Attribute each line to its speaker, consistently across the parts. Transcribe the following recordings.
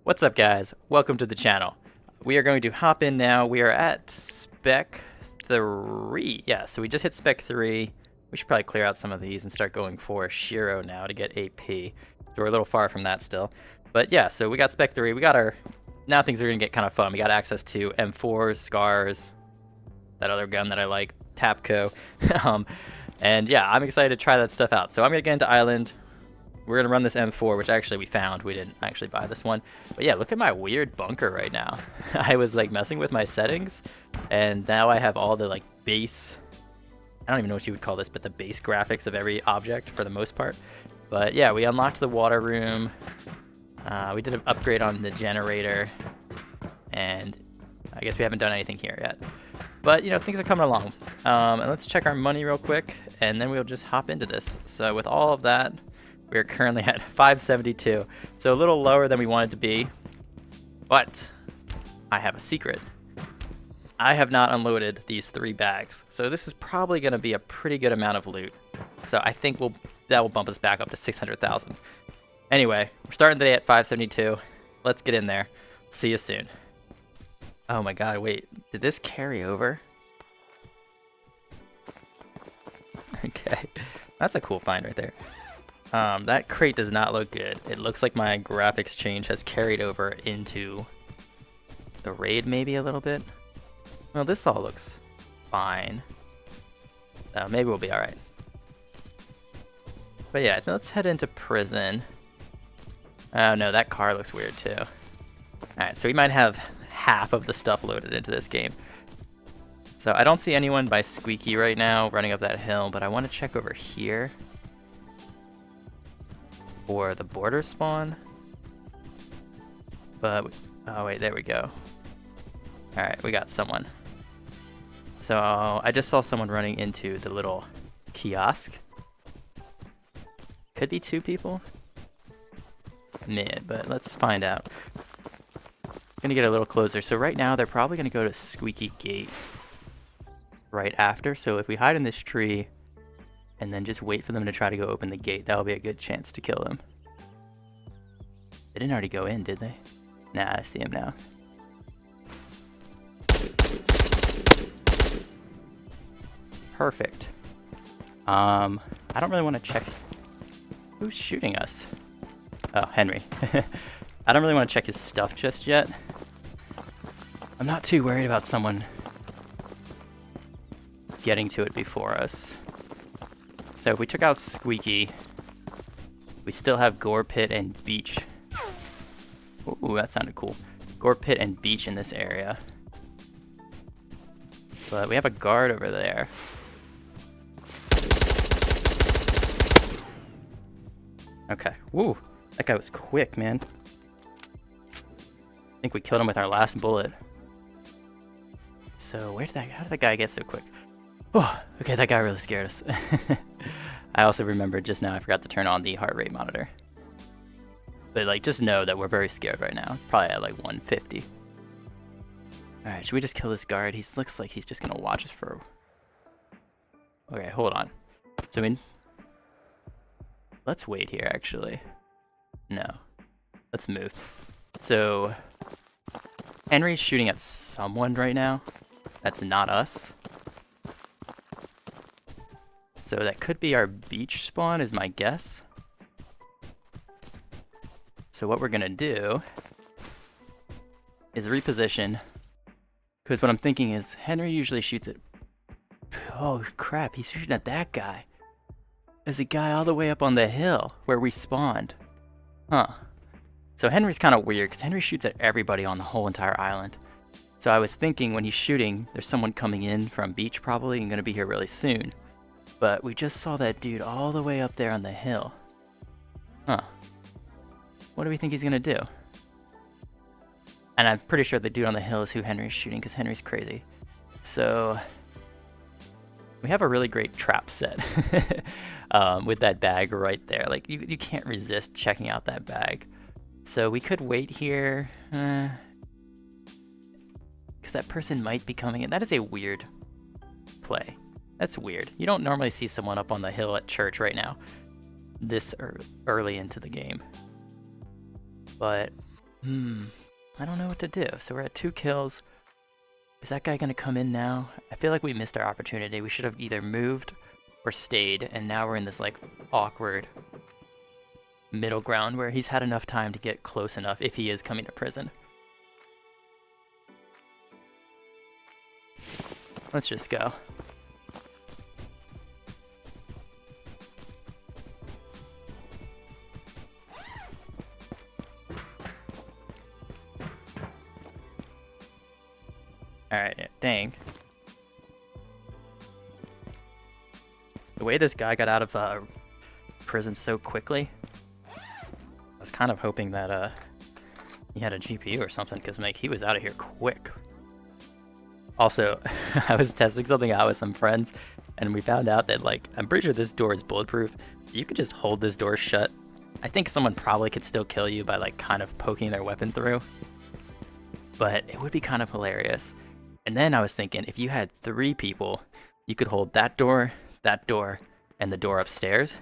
Speaker 1: What's up, guys? Welcome to the channel. We are going to hop in now. We are at spec 3. Yeah, so we just hit spec 3. We should probably clear out some of these and start going for Shiro now to get AP. So we're a little far from that still. But yeah, so we got spec 3. We got our... Now things are going to get kind of fun. We got access to M4s, Scars, that other gun that I like, Tapco. And yeah, I'm excited to try that stuff out. So I'm going to get into Island. We're going to run this M4, which actually we found. We didn't actually buy this one. But yeah, look at my weird bunker right now. I was like messing with my settings, and now I have all the like base, I don't even know what you would call this, but the base graphics of every object for the most part. But yeah, we unlocked the water room. We did an upgrade on the generator, and I guess we haven't done anything here yet. But, you know, things are coming along. And let's check our money real quick, and then we'll just hop into this. So with all of that, we're currently at 572, so a little lower than we wanted to be, but I have a secret. I have not unloaded these 3 bags, so this is probably going to be a pretty good amount of loot. So I think that will bump us back up to 600,000. Anyway, we're starting the day at 572. Let's get in there. See you soon. Oh my god, wait, did this carry over? Okay, that's a cool find right there. That crate does not look good. It looks like my graphics change has carried over into the raid maybe a little bit. Well, this all looks fine. Maybe we'll be alright. But yeah, let's head into prison. Oh no, that car looks weird too. Alright, so we might have half of the stuff loaded into this game. So I don't see anyone by Squeaky right now running up that hill, but I want to check over here for the border spawn. But oh wait, there we go. All right, we got someone. So I just saw someone running into the little kiosk. Could be 2 people. Man, but let's find out. Gonna get a little closer. So right now they're probably gonna go to Squeaky Gate right after. So if we hide in this tree and then just wait for them to try to go open the gate, that'll be a good chance to kill them. They didn't already go in, did they? Nah, I see him now. Perfect. I don't really want to check who's shooting us. Oh, Henry. I don't really want to check his stuff just yet. I'm not too worried about someone getting to it before us. So if we took out Squeaky, we still have Gore Pit and Beach. Ooh, that sounded cool. Gore Pit and Beach in this area. But we have a guard over there. Okay. Woo, that guy was quick, man. I think we killed him with our last bullet. So how did that guy get so quick? Oh, okay, that guy really scared us. I also remembered just now I forgot to turn on the heart rate monitor. But like, just know that we're very scared right now. It's probably at like 150. Alright, should we just kill this guard? He looks like he's just gonna watch us for... Okay, hold on. So I mean... Let's wait here, actually. No. Let's move. So... Henry's shooting at someone right now. That's not us. So that could be our beach spawn, is my guess. So what we're gonna do is reposition, because what I'm thinking is Henry usually shoots at... Oh crap, he's shooting at that guy. There's a guy all the way up on the hill where we spawned. Huh. So Henry's kind of weird, because Henry shoots at everybody on the whole entire island. So I was thinking when he's shooting, there's someone coming in from beach probably and gonna be here really soon. But we just saw that dude all the way up there on the hill. Huh. What do we think he's gonna do? And I'm pretty sure the dude on the hill is who Henry's shooting, because Henry's crazy. So we have a really great trap set with that bag right there. Like you can't resist checking out that bag. So we could wait here, because that person might be coming in. That is a weird play. That's weird. You don't normally see someone up on the hill at church right now, this early into the game. But I don't know what to do. So we're at 2 kills. Is that guy gonna come in now? I feel like we missed our opportunity. We should have either moved or stayed, and now we're in this like awkward middle ground where he's had enough time to get close enough if he is coming to prison. Let's just go. Alright, dang. The way this guy got out of prison so quickly, I was kind of hoping that he had a GPU or something, because like he was out of here quick. Also, I was testing something out with some friends, and we found out that like I'm pretty sure this door is bulletproof. You could just hold this door shut. I think someone probably could still kill you by like kind of poking their weapon through, but it would be kind of hilarious. And then I was thinking, if you had 3 people, you could hold that door, and the door upstairs,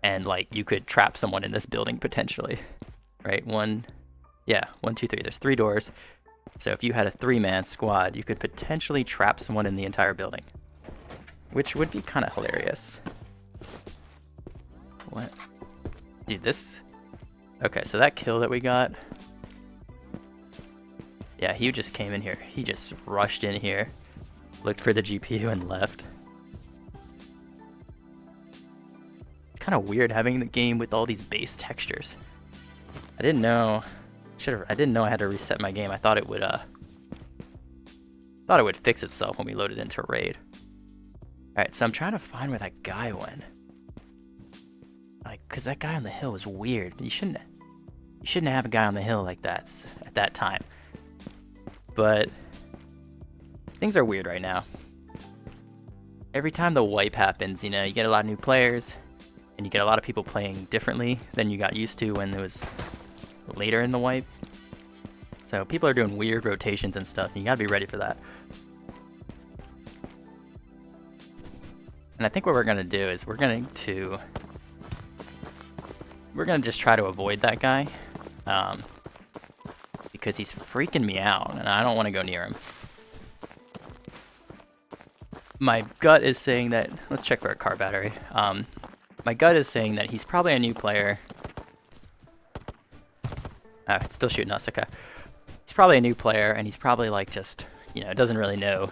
Speaker 1: and like you could trap someone in this building potentially, right? 1, 2, 3. There's 3 doors. So if you had a 3-man squad, you could potentially trap someone in the entire building, which would be kind of hilarious. What? Dude, this... Okay, so that kill that we got... Yeah, he just came in here. He just rushed in here, looked for the GPU and left. It's kind of weird having the game with all these base textures. I didn't know... I didn't know I had to reset my game. I thought it would fix itself when we loaded into raid. Alright, so I'm trying to find where that guy went. Like, cause that guy on the hill was weird. You shouldn't have a guy on the hill like that at that time. But things are weird right now. Every time the wipe happens, you know, you get a lot of new players, and you get a lot of people playing differently than you got used to when it was later in the wipe. So people are doing weird rotations and stuff, and you gotta be ready for that. And I think what we're gonna do is we're gonna just try to avoid that guy, because he's freaking me out, and I don't want to go near him. My gut is saying that... Let's check for a car battery. My gut is saying that he's probably a new player. It's still shooting us, okay. He's probably a new player, and he's probably like just, you know, doesn't really know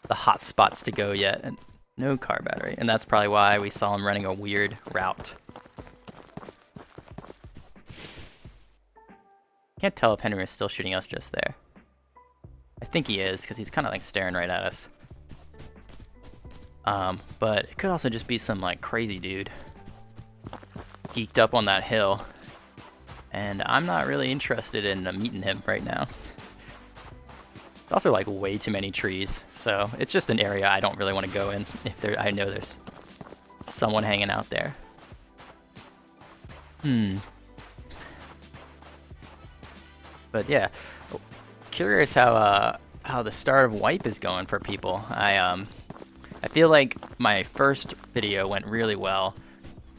Speaker 1: the hot spots to go yet. And no car battery, and that's probably why we saw him running a weird route. Can't tell if Henry is still shooting us just there. I think he is, because he's kind of like staring right at us. But it could also just be some like crazy dude geeked up on that hill. And I'm not really interested in meeting him right now. It's also like way too many trees, so it's just an area I don't really want to go in if I know there's someone hanging out there. But yeah, curious how the start of wipe is going for people. I feel like my first video went really well,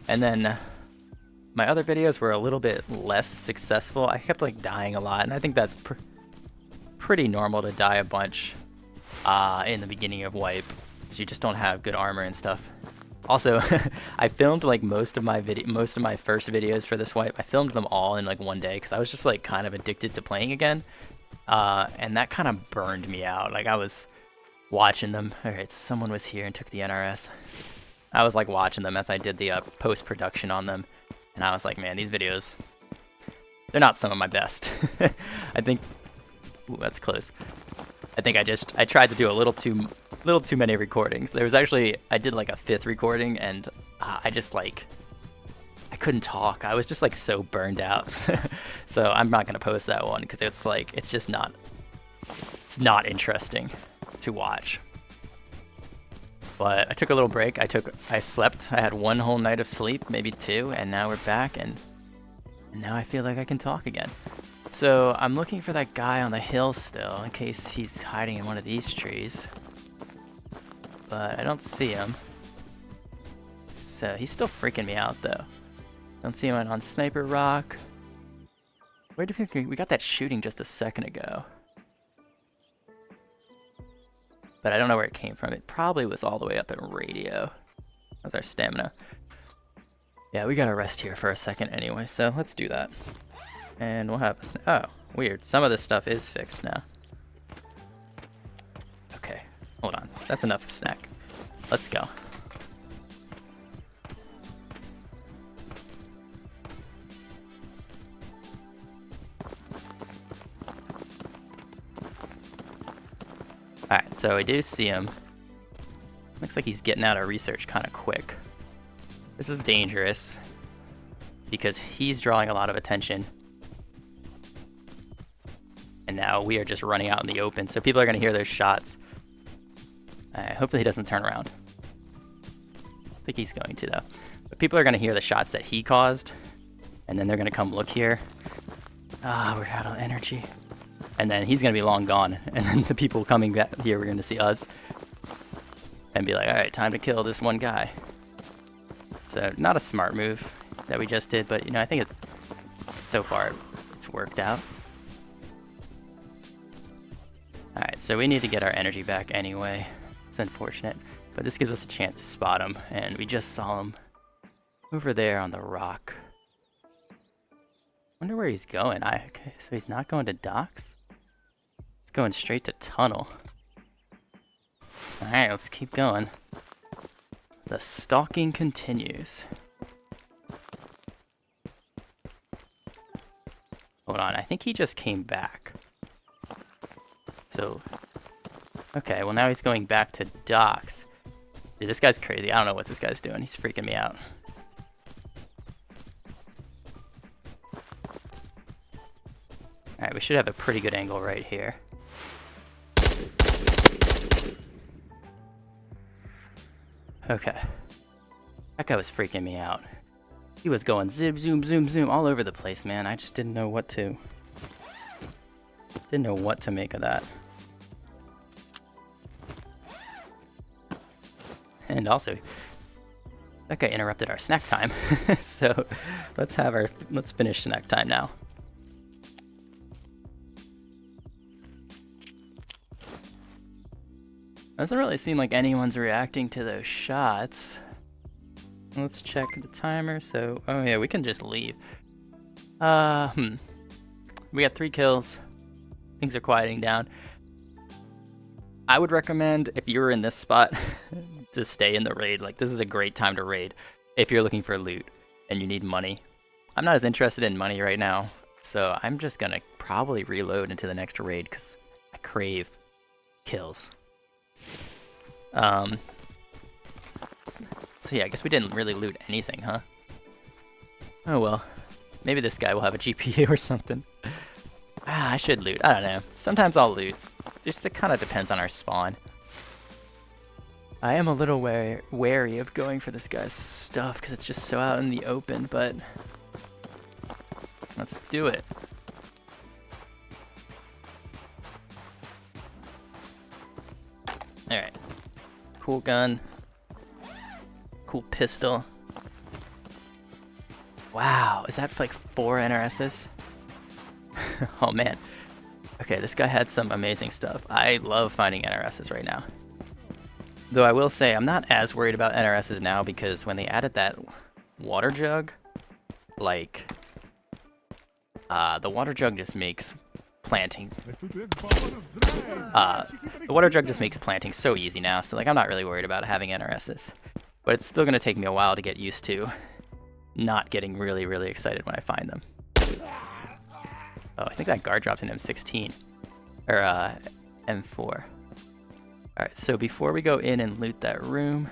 Speaker 1: and then my other videos were a little bit less successful. I kept like dying a lot, and I think that's pretty normal to die a bunch in the beginning of wipe, because you just don't have good armor and stuff. Also, I filmed like most of my first videos for this wipe. I filmed them all in like one day because I was just like kind of addicted to playing again, and that kind of burned me out. Like I was watching them. All right, so someone was here and took the NRS. I was like watching them as I did the post-production on them. And I was like, man, these videos, they're not some of my best. I think, ooh, that's close. I think I tried to do a little too many recordings. There was actually, I did like a 5th recording, and I couldn't talk. I was just like so burned out. So I'm not gonna post that one because it's like, it's not interesting to watch. But I took a little break. I slept. I had 1 whole night of sleep, maybe 2, and now we're back, and now I feel like I can talk again. So I'm looking for that guy on the hill still, in case he's hiding in one of these trees. But I don't see him. So he's still freaking me out, though. Don't see him on Sniper Rock. Where did we got that shooting just a second ago? But I don't know where it came from. It probably was all the way up at radio. That's our stamina. Yeah, we gotta rest here for a second anyway, so let's do that. And we'll have a oh, weird. Some of this stuff is fixed now. Okay, hold on. That's enough snack. Let's go. Alright, so I do see him. Looks like he's getting out of research kind of quick. This is dangerous because he's drawing a lot of attention. And now we are just running out in the open, so people are going to hear those shots. Hopefully he doesn't turn around. I think he's going to, though. But people are going to hear the shots that he caused, and then they're going to come look here. Ah, we're out of energy. And then he's going to be long gone, and then the people coming back here, we're going to see us and be like, all right, time to kill this one guy. So not a smart move that we just did, but you know, I think it's so far it's worked out. All right, so we need to get our energy back anyway. It's unfortunate, but this gives us a chance to spot him, and we just saw him over there on the rock. Wonder where he's going. Okay, so he's not going to docks. He's going straight to tunnel. All right, let's keep going. The stalking continues. Hold on, I think he just came back. So, okay, well now he's going back to docks. Dude, this guy's crazy. I don't know what this guy's doing. He's freaking me out. Alright, we should have a pretty good angle right here. Okay. That guy was freaking me out. He was going zip, zoom, zoom, zoom all over the place, man. I just didn't know what to... Didn't know what to make of that. And also, that guy interrupted our snack time. So let's finish snack time now. Doesn't really seem like anyone's reacting to those shots. Let's check the timer. So, oh yeah, we can just leave. We got 3 kills. Things are quieting down. I would recommend, if you're in this spot, to stay in the raid. Like, this is a great time to raid if you're looking for loot and you need money. I'm not as interested in money right now, so I'm just gonna probably reload into the next raid because I crave kills. So yeah, I guess we didn't really loot anything, huh? Oh well. Maybe this guy will have a GPU or something. Ah, I should loot. I don't know. Sometimes I'll loot. Just it kind of depends on our spawn. I am a little wary of going for this guy's stuff because it's just so out in the open, but let's do it. Alright. Cool gun. Cool pistol. Wow, is that like 4 NRSs? Oh man. Okay, this guy had some amazing stuff. I love finding NRSs right now. Though I will say, I'm not as worried about NRSs now because when they added that water jug, like, the water jug just makes planting. The water jug just makes planting so easy now, so like I'm not really worried about having NRSs. But it's still gonna take me a while to get used to not getting really, really excited when I find them. Oh, I think that guard dropped an M16. Or, M4. Alright, so before we go in and loot that room,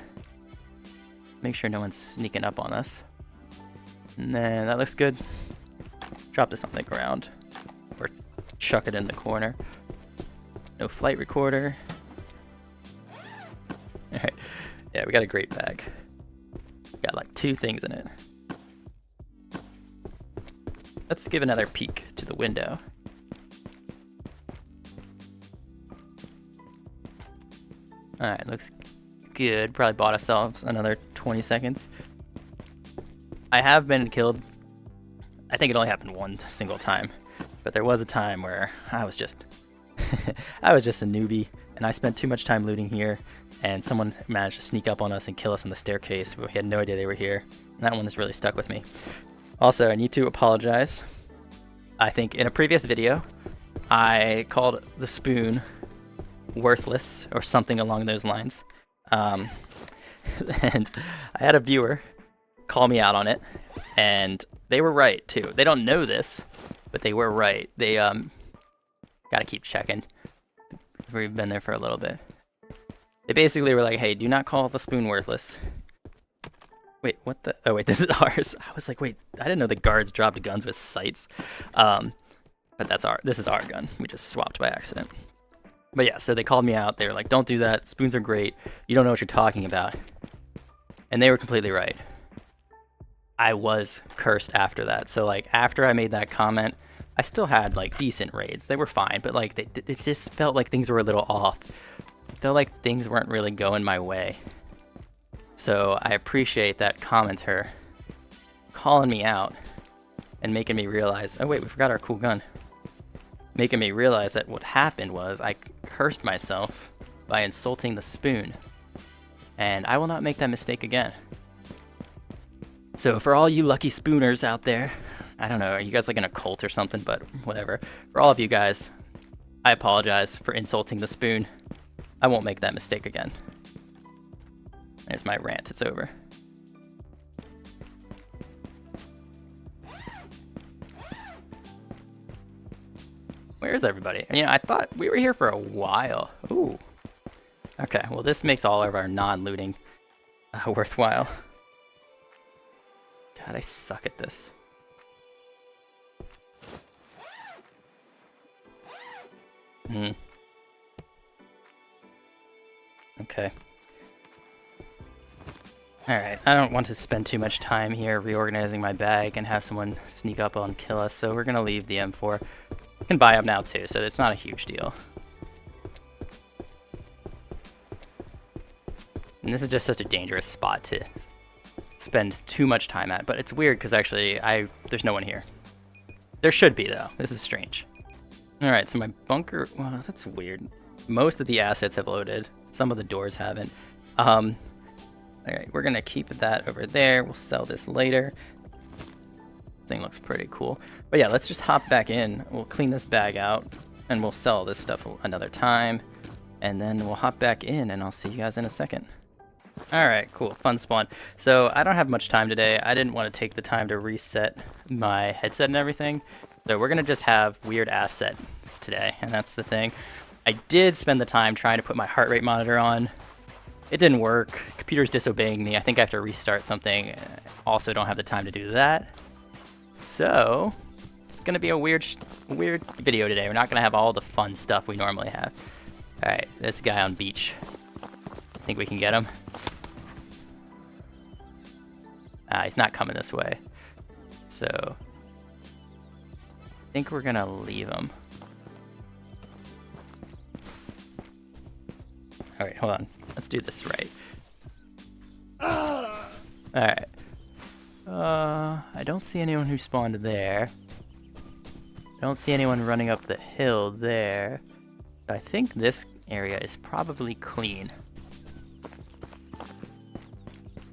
Speaker 1: make sure no one's sneaking up on us. And then that looks good. Drop this on the ground. Or chuck it in the corner. No flight recorder. Alright, yeah, we got a great bag. Got like 2 things in it. Let's give another peek to the window. Alright, looks good. Probably bought ourselves another 20 seconds. I have been killed. I think it only happened one single time. But there was a time where I was just I was just a newbie, and I spent too much time looting here, and someone managed to sneak up on us and kill us on the staircase. We had no idea they were here. And that one has really stuck with me. Also, I need to apologize. I think in a previous video, I called the spoon worthless or something along those lines. And I had a viewer call me out on it, and they were right too. They don't know this, but they were right. They gotta keep checking. We've been there for a little bit. They basically were like, hey, do not call the spoon worthless. Wait, what the? Oh wait, this is ours. I was like, wait, I didn't know the guards dropped guns with sights. But this is our gun. We just swapped by accident. But yeah, so they called me out. They were like, don't do that. Spoons are great. You don't know what you're talking about. And they were completely right. I was cursed after that. So like after I made that comment, I still had like decent raids. They were fine, but like it just felt like things were a little off. It felt like things weren't really going my way. So I appreciate that commenter calling me out and making me realize, oh wait, we forgot our cool gun. Making me realize that what happened was I cursed myself by insulting the spoon. And I will not make that mistake again. So for all you lucky spooners out there, I don't know, are you guys like in a cult or something, but whatever. For all of you guys, I apologize for insulting the spoon. I won't make that mistake again. There's my rant, it's over. Where's everybody? You know, I thought we were here for a while. Ooh. Okay, well this makes all of our non-looting worthwhile. God, I suck at this. Okay. Alright, I don't want to spend too much time here reorganizing my bag and have someone sneak up and kill us, so we're gonna leave the M4. I can buy up now too, so it's not a huge deal. And this is just such a dangerous spot to spend too much time at, but it's weird because actually there's no one here. There should be though. This is strange. Alright, so my bunker, well, that's weird. Most of the assets have loaded. Some of the doors haven't. Alright, we're gonna keep that over there. We'll sell this later. Thing looks pretty cool. But yeah, let's just hop back in. We'll clean this bag out and we'll sell this stuff another time. And then we'll hop back in and I'll see you guys in a second. Alright, cool. Fun spawn. So I don't have much time today. I didn't want to take the time to reset my headset and everything. So we're going to just have weird assets today. And that's the thing. I did spend the time trying to put my heart rate monitor on. It didn't work. Computer's disobeying me. I think I have to restart something. Also don't have the time to do that. So it's going to be a weird video today. We're not going to have all the fun stuff we normally have. Alright, this guy on beach. Think we can get him? He's not coming this way. So I think we're gonna leave him. Alright, hold on. Let's do this right. Alright. I don't see anyone who spawned there. I don't see anyone running up the hill there. I think this area is probably clean.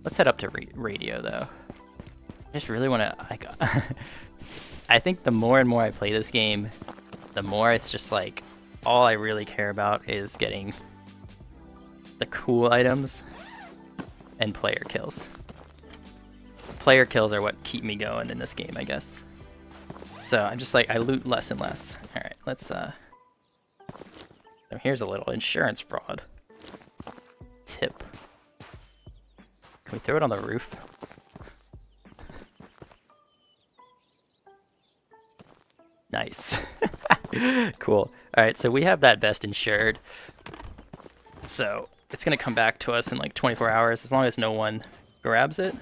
Speaker 1: Let's head up to radio, though. I just really want to, like, I think the more and more I play this game, the more it's just like, all I really care about is getting the cool items and player kills. Player kills are what keep me going in this game, I guess. So I'm just like, I loot less and less. All right, let's, so here's a little insurance fraud tip. Can we throw it on the roof? Nice. Cool. Alright, so we have that vest insured. So it's going to come back to us in like 24 hours as long as no one grabs it.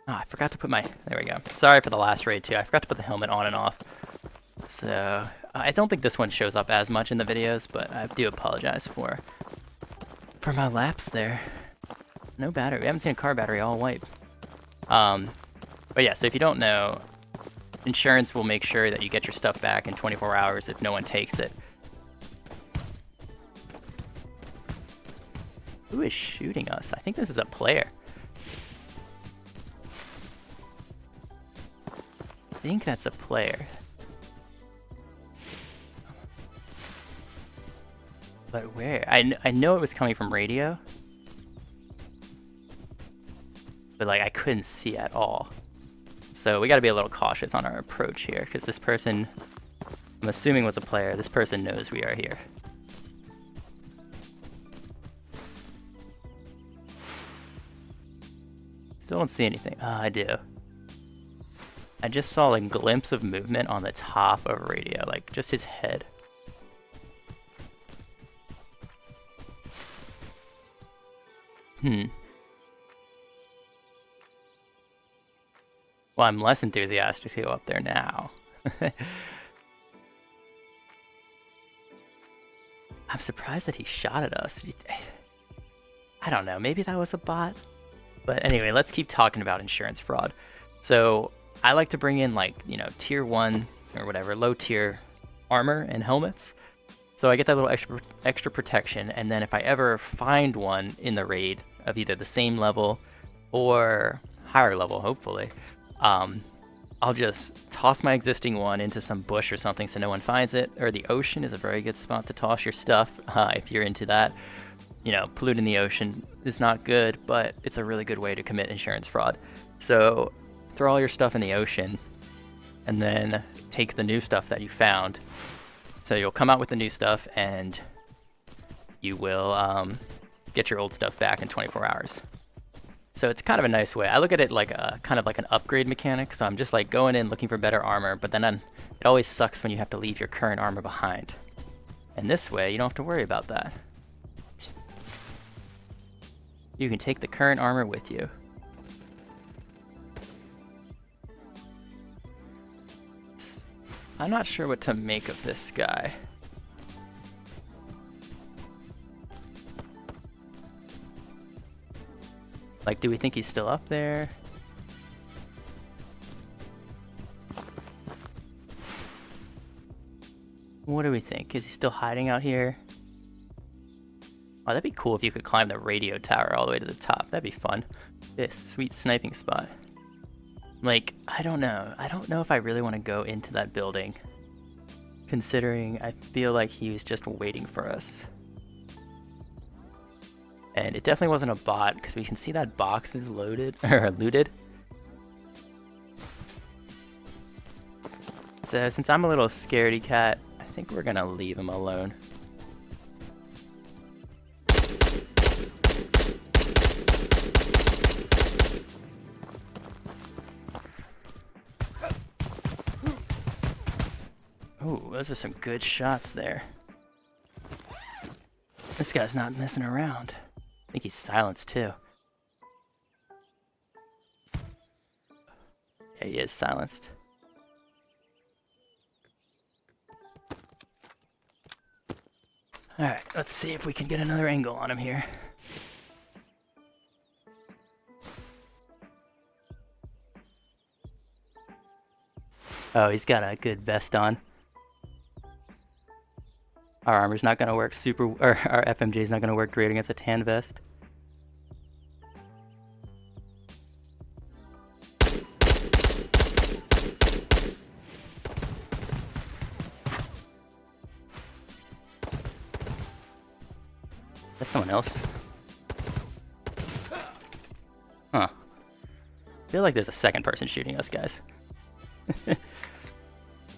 Speaker 1: Oh, I forgot to put my... There we go. Sorry for the last raid too. I forgot to put the helmet on and off. So I don't think this one shows up as much in the videos, but I do apologize for my lapse there. No battery. We haven't seen a car battery all wipe. But yeah, so if you don't know, insurance will make sure that you get your stuff back in 24 hours if no one takes it. Who is shooting us? I think this is a player. I think that's a player. But where? I know it was coming from radio. But like I couldn't see at all. So we gotta be a little cautious on our approach here, because this person, I'm assuming was a player, this person knows we are here. Still don't see anything. Oh, I do. I just saw a glimpse of movement on the top of radio, like just his head. Well, I'm less enthusiastic to go up there now. I'm surprised that he shot at us. I don't know, maybe that was a bot? But anyway, let's keep talking about insurance fraud. So I like to bring in like, you know, tier 1 or whatever, low tier armor and helmets. So I get that little extra protection, and then if I ever find one in the raid of either the same level or higher level, hopefully, I'll just toss my existing one into some bush or something so no one finds it. Or the ocean is a very good spot to toss your stuff if you're into that. You know, polluting the ocean is not good, but it's a really good way to commit insurance fraud. So throw all your stuff in the ocean and then take the new stuff that you found. So you'll come out with the new stuff and you will get your old stuff back in 24 hours. So it's kind of a nice way. I look at it like a kind of like an upgrade mechanic. So I'm just like going in looking for better armor, but then it always sucks when you have to leave your current armor behind. And this way, you don't have to worry about that. You can take the current armor with you. I'm not sure what to make of this guy. Like, do we think he's still up there? What do we think? Is he still hiding out here? Oh, that'd be cool if you could climb the radio tower all the way to the top. That'd be fun. This sweet sniping spot. Like, I don't know. I don't know if I really want to go into that building, considering I feel like he was just waiting for us. And it definitely wasn't a bot, because we can see that box is loaded, or looted. So since I'm a little scaredy cat, I think we're gonna leave him alone. Ooh, those are some good shots there. This guy's not messing around. I think he's silenced too. Yeah, he is silenced. Alright, let's see if we can get another angle on him here. Oh, he's got a good vest on. Our armor's not gonna work or our FMJ is not gonna work great against a tan vest. That's someone else. Huh. I feel like there's a second person shooting us, guys.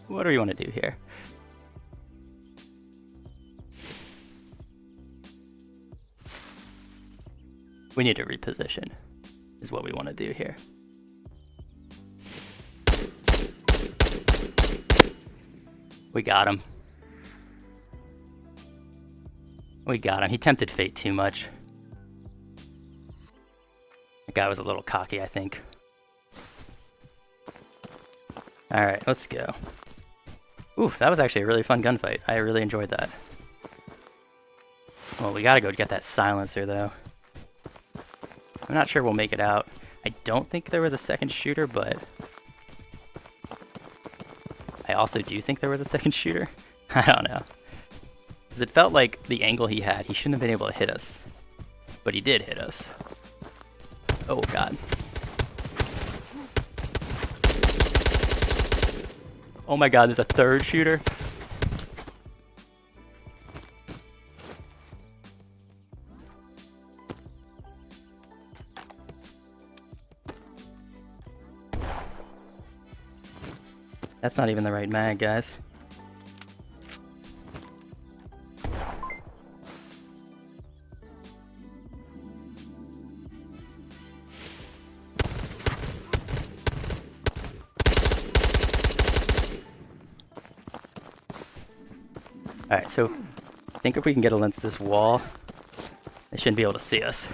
Speaker 1: What do we want to do here? We need to reposition, is what we want to do here. We got him. We got him. He tempted fate too much. That guy was a little cocky, I think. Alright, let's go. Oof, that was actually a really fun gunfight. I really enjoyed that. Well, we gotta go get that silencer, though. I'm not sure we'll make it out. I don't think there was a second shooter, but also do think there was a second shooter. I don't know. Because it felt like the angle he had, he shouldn't have been able to hit us. But he did hit us. Oh god. Oh my god, there's a third shooter. That's not even the right mag, guys. Alright, so I think if we can get against this wall, they shouldn't be able to see us.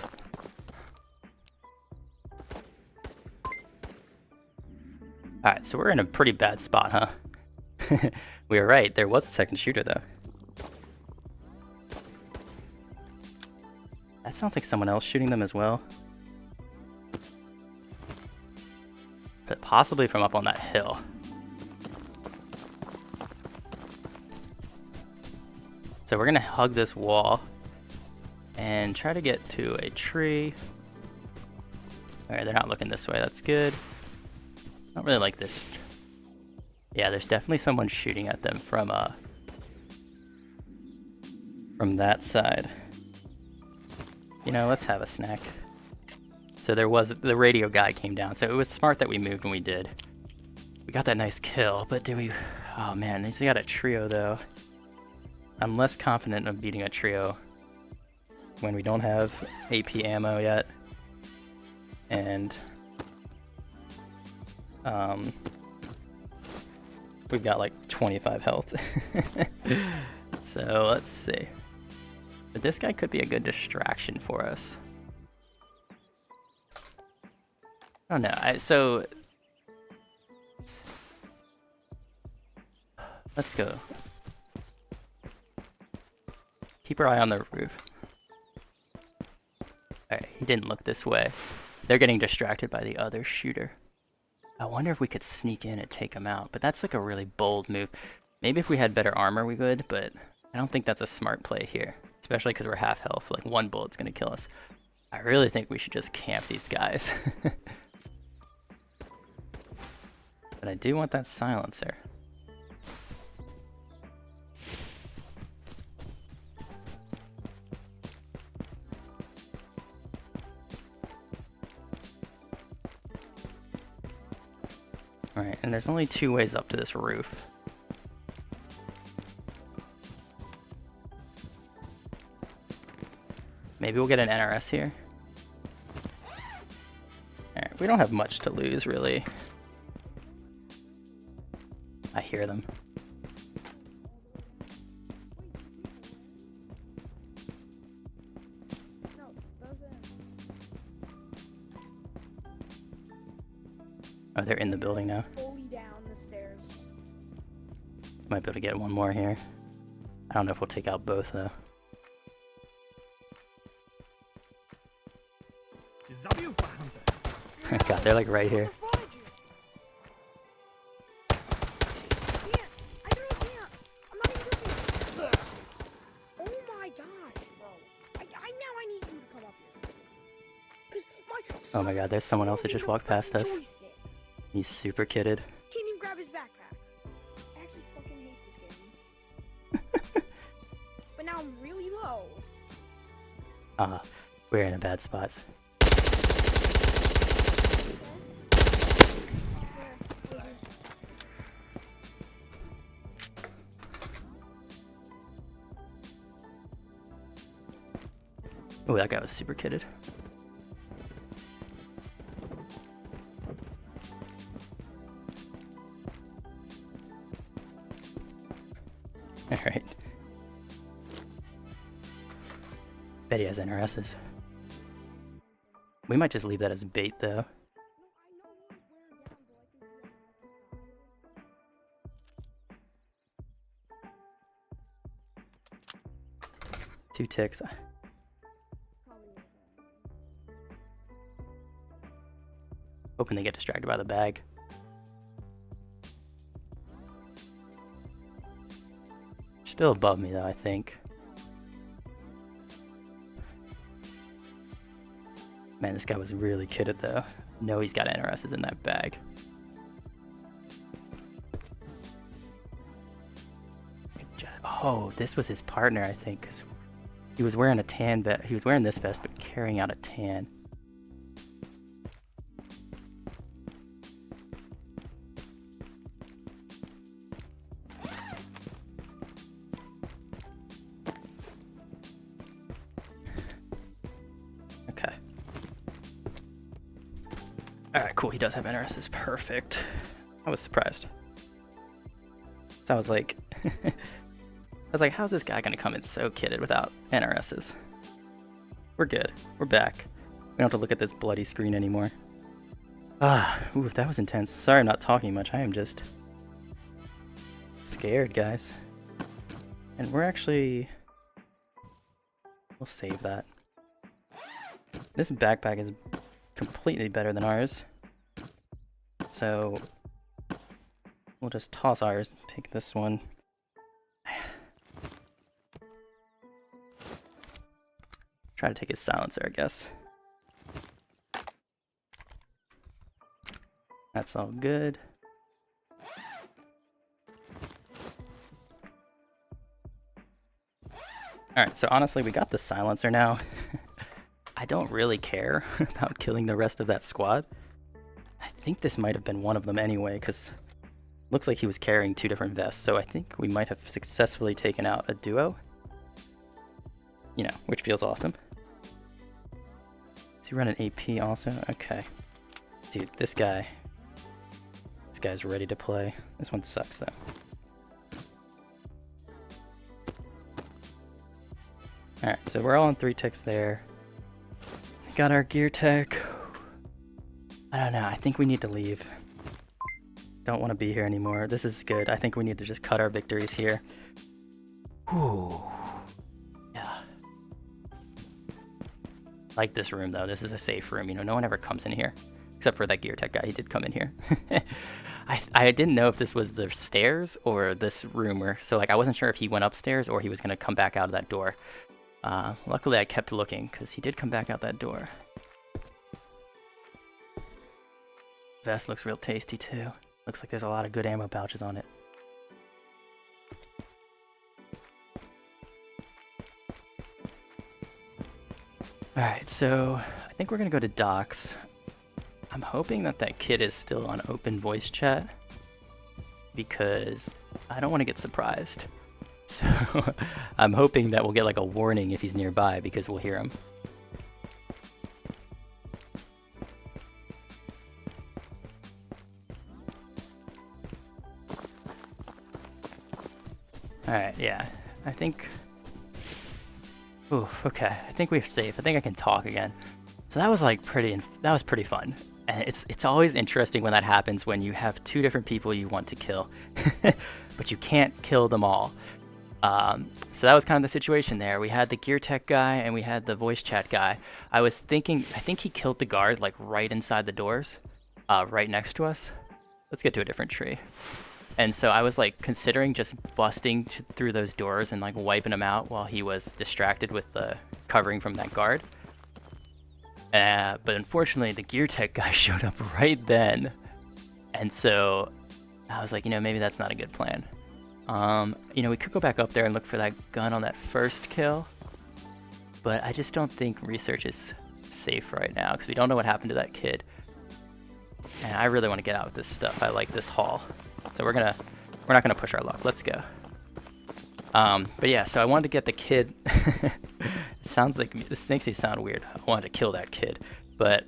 Speaker 1: Alright, so we're in a pretty bad spot, huh? We were right, there was a second shooter though. That sounds like someone else shooting them as well. But possibly from up on that hill. So we're gonna hug this wall and try to get to a tree. Alright, they're not looking this way, that's good. I don't really like this. Yeah, there's definitely someone shooting at them from that side. You know, let's have a snack. So there was, the radio guy came down, so it was smart that we moved when we did. We got that nice kill, but did we, oh man, he's got a trio though. I'm less confident of beating a trio when we don't have AP ammo yet. And we've got like 25 health. So let's see. But this guy could be a good distraction for us. I don't know. So let's go. Keep our eye on the roof. Alright, he didn't look this way. They're getting distracted by the other shooter. I wonder if we could sneak in and take him out, but that's like a really bold move. Maybe if we had better armor we would, but I don't think that's a smart play here. Especially because we're half health, like one bullet's gonna kill us. I really think we should just camp these guys. But I do want that silencer. Alright, and there's only 2 ways up to this roof. Maybe we'll get an NRS here. Alright, we don't have much to lose, really. I hear them. Oh, they're in the building now.
Speaker 2: Fully down the stairs.
Speaker 1: Might be able to get one more here. I don't know if we'll take out both though. God, they're like right here. Oh my god, there's someone else that just walked past us. He's super kitted.
Speaker 2: Can't even grab his backpack. I actually fucking hate this game. But now I'm really low.
Speaker 1: We're in a bad spot. Oh, that guy was super kitted. Alright. Bet he has NRSs. We might just leave that as bait though. Two ticks. Hoping they get distracted by the bag. Still above me though, I think. Man, this guy was really kitted though. No, he's got NRSs in that bag. Oh, this was his partner, I think, because he was wearing a tan vest. He was wearing this vest, but carrying out a tan. Okay. Alright, cool. He does have NRSs. Perfect. I was surprised. So I was like... I was like, how's this guy gonna come in so kitted without NRSs? We're good. We're back. We don't have to look at this bloody screen anymore. Ooh, that was intense. Sorry I'm not talking much. I am just scared, guys. And we're actually... We'll save that. This backpack is completely better than ours. So we'll just toss ours and pick this one. Try to take his silencer, I guess. That's all good. Alright, so honestly, we got the silencer now. I don't really care about killing the rest of that squad. I think this might have been one of them anyway, because looks like he was carrying two different vests, so I think we might have successfully taken out a duo. You know, which feels awesome. Does he run an AP also? Okay. Dude, this guy's ready to play. This one sucks though. Alright, so we're all on 3 ticks there. Got our gear tech. I don't know, I think we need to leave. Don't want to be here anymore. This is good. I think we need to just cut our victories here. Whew. Yeah. Like this room though. This is a safe room. You know, no one ever comes in here. Except for that gear tech guy. He did come in here. I didn't know if this was the stairs or this room. So like I wasn't sure if he went upstairs or he was going to come back out of that door. Luckily I kept looking because he did come back out that door. Vest looks real tasty too. Looks like there's a lot of good ammo pouches on it. Alright, so I think we're gonna go to docks. I'm hoping that that kid is still on open voice chat because I don't want to get surprised. So I'm hoping that we'll get like a warning if he's nearby because we'll hear him. Alright, yeah. I think... Oof, okay. I think we're safe. I think I can talk again. So that was like that was pretty fun. And it's always interesting when that happens when you have two different people you want to kill. But you can't kill them all. So that was kind of the situation there. We had the gear tech guy and we had the voice chat guy. I think he killed the guard like right inside the doors. Right next to us. Let's get to a different tree. And so I was like considering just busting through those doors and like wiping him out while he was distracted with the covering from that guard. But unfortunately the gear tech guy showed up right then. And so I was like, you know, maybe that's not a good plan. You know, we could go back up there and look for that gun on that first kill. But I just don't think research is safe right now because we don't know what happened to that kid. And I really want to get out with this stuff. I like this haul. So we're not gonna push our luck. Let's go. But yeah, so I wanted to get the kid. It sounds like this makes me sound weird. I wanted to kill that kid, but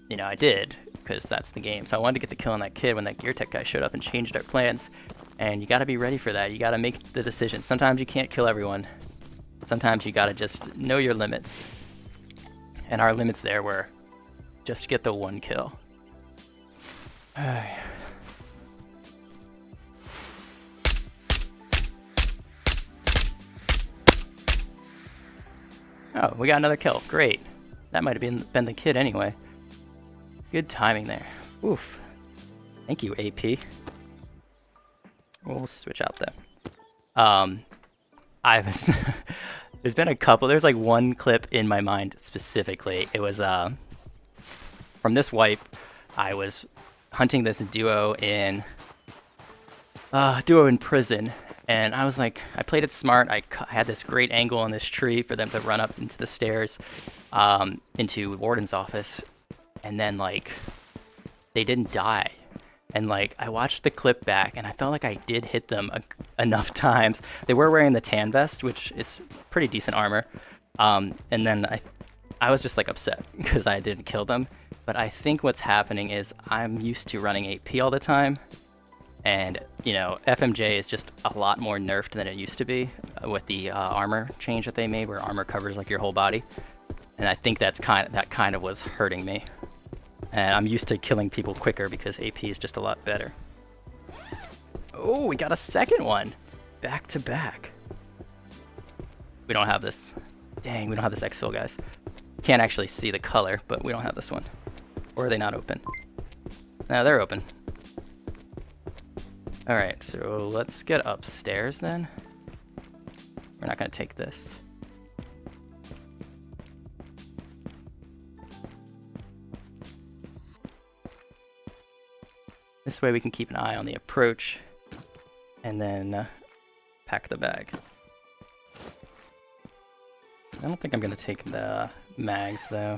Speaker 1: you know I did because that's the game. So I wanted to get the kill on that kid when that gear tech guy showed up and changed our plans. And you got to be ready for that. You got to make the decision. Sometimes you can't kill everyone. Sometimes you got to just know your limits. And our limits there were just to get the one kill. Oh, we got another kill. Great. That might have been the kid anyway. Good timing there. Oof. Thank you, AP. We'll switch out though. I was. There's been a couple. There's like one clip in my mind specifically. It was from this wipe. I was hunting this duo in prison, and I was like, I played it smart. I had this great angle on this tree for them to run up into the stairs, into Warden's office, and then like they didn't die. And like I watched the clip back, and I felt like I did hit them enough times. They were wearing the tan vest, which is pretty decent armor. And then I was just like upset because I didn't kill them. But I think what's happening is I'm used to running AP all the time, and you know FMJ is just a lot more nerfed than it used to be with the armor change that they made, where armor covers like your whole body. And I think that kind of was hurting me. And I'm used to killing people quicker because AP is just a lot better. Oh, we got a second one. Back to back. We don't have this. Dang, we don't have this exfil, guys. Can't actually see the color, but we don't have this one. Or are they not open? No, they're open. Alright, so let's get upstairs then. We're not going to take this. This way we can keep an eye on the approach and then pack the bag. I don't think I'm going to take the mags though.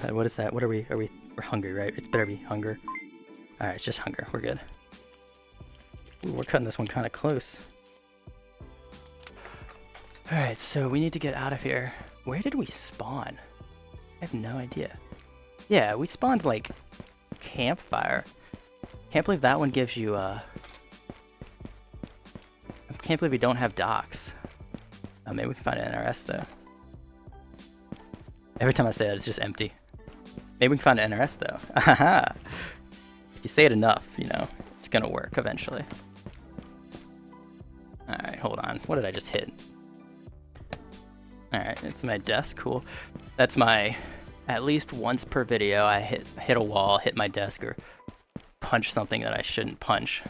Speaker 1: God, what is that? What are we? We're hungry, right? It better be hunger. Alright, it's just hunger. We're good. Ooh, we're cutting this one kind of close. Alright, so we need to get out of here. Where did we spawn? I have no idea. Yeah, we spawned like campfire. Can't believe that one gives you I can't believe we don't have docks. Oh, maybe we can find an NRS though. Every time I say that, it's just empty. Maybe we can find an NRS though. Ahaha! If you say it enough, you know, it's gonna work eventually. Alright, hold on. What did I just hit? Alright, it's my desk. Cool. That's my... At least once per video, I hit a wall, hit my desk, or punch something that I shouldn't punch.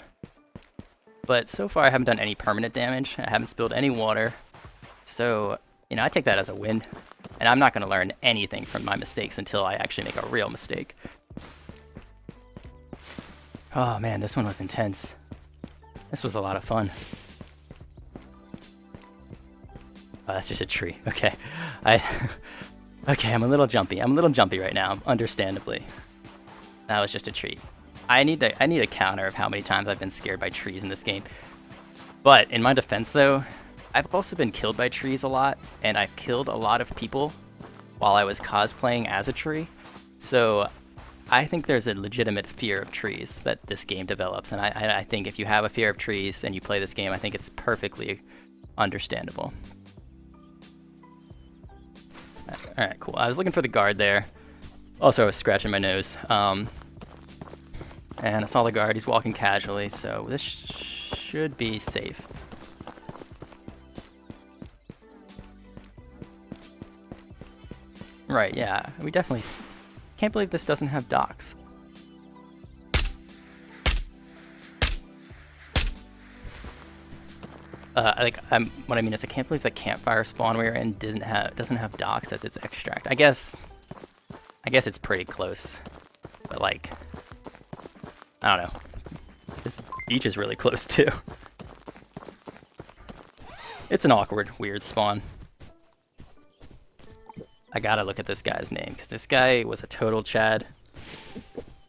Speaker 1: But so far, I haven't done any permanent damage. I haven't spilled any water. So, you know, I take that as a win. And I'm not going to learn anything from my mistakes until I actually make a real mistake. Oh man, this one was intense. This was a lot of fun. Oh, that's just a tree. Okay. Okay, I'm a little jumpy. I'm a little jumpy right now, understandably. That was just a treat. I need a counter of how many times I've been scared by trees in this game. But in my defense though, I've also been killed by trees a lot, and I've killed a lot of people while I was cosplaying as a tree. So I think there's a legitimate fear of trees that this game develops, and I think if you have a fear of trees and you play this game, I think it's perfectly understandable. Alright, cool. I was looking for the guard there. Also, I was scratching my nose. And I saw the guard. He's walking casually, so this should be safe. Right, yeah. We definitely... Can't believe this doesn't have docks. What I mean is I can't believe the campfire spawn we were in doesn't have docks as its extract. I guess it's pretty close, but like, I don't know. This beach is really close too. It's an awkward, weird spawn. I gotta look at this guy's name because this guy was a total Chad,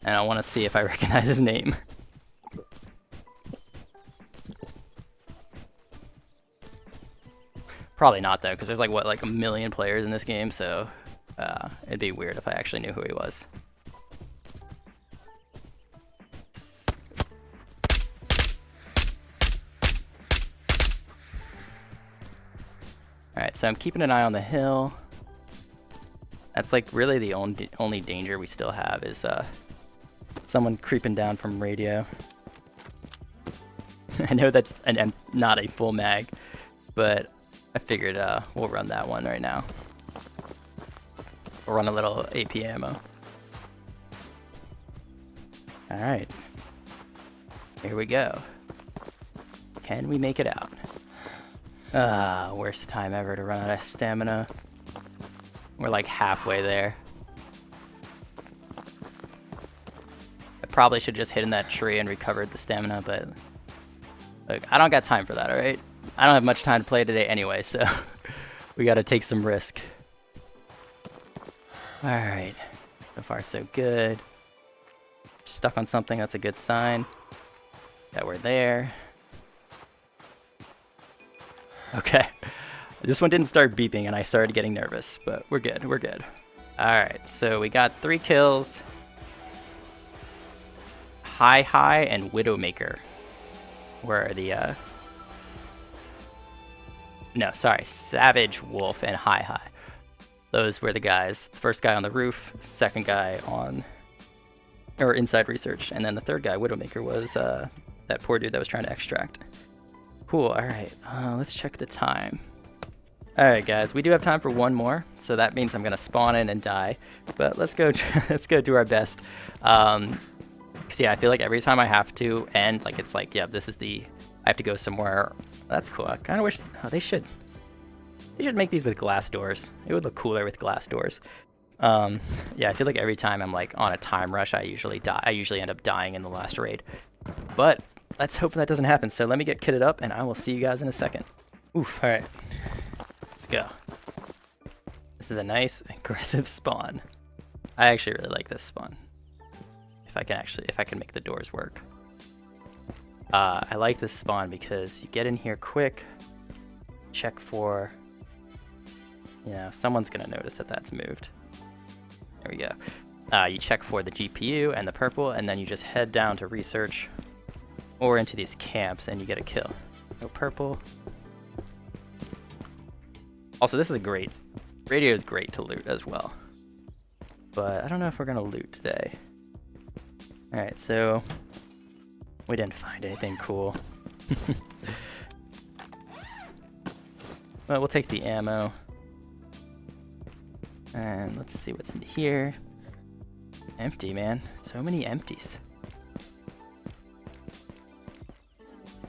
Speaker 1: and I want to see if I recognize his name. Probably not though, because there's like a million players in this game, so it'd be weird if I actually knew who he was. Alright, so I'm keeping an eye on the hill. That's like really the only danger we still have is someone creeping down from radio. I know that's not a full mag, but I figured we'll run that one right now. We'll run a little AP ammo. Alright. Here we go. Can we make it out? Worst time ever to run out of stamina. We're like halfway there. I probably should just hit in that tree and recovered the stamina, but look, I don't got time for that, alright? I don't have much time to play today anyway, so we gotta take some risk. Alright. So far, so good. Stuck on something, that's a good sign that we're there. Okay. This one didn't start beeping and I started getting nervous, but we're good, we're good. Alright, so we got 3 kills. Hi and Widowmaker were the no, sorry, Savage Wolf and Hi. Those were the guys. The first guy on the roof, second guy on or inside research, and then the third guy, Widowmaker, was that poor dude that was trying to extract. Cool, alright. Let's check the time. Alright guys, we do have time for one more, so that means I'm gonna spawn in and die. But let's go let's go do our best. Cause yeah, I feel like every time I have to end, like it's like, yeah, this is the I have to go somewhere. That's cool. I kinda wish they should make these with glass doors. It would look cooler with glass doors. Yeah, I feel like every time I'm like on a time rush, I usually die. I usually end up dying in the last raid. But let's hope that doesn't happen. So let me get kitted up and I will see you guys in a second. Oof, alright. Let's go. This is a nice aggressive spawn. I actually really like this spawn. If I can make the doors work. I like this spawn because you get in here quick, check for, you know, someone's gonna notice that that's moved. There we go. You check for the GPU and the purple, and then you just head down to research or into these camps and you get a kill. No purple. Also, this is a great, radio is great to loot as well. But I don't know if we're gonna loot today. Alright, so we didn't find anything cool. Well, we'll take the ammo. And let's see what's in here. Empty, man. So many empties.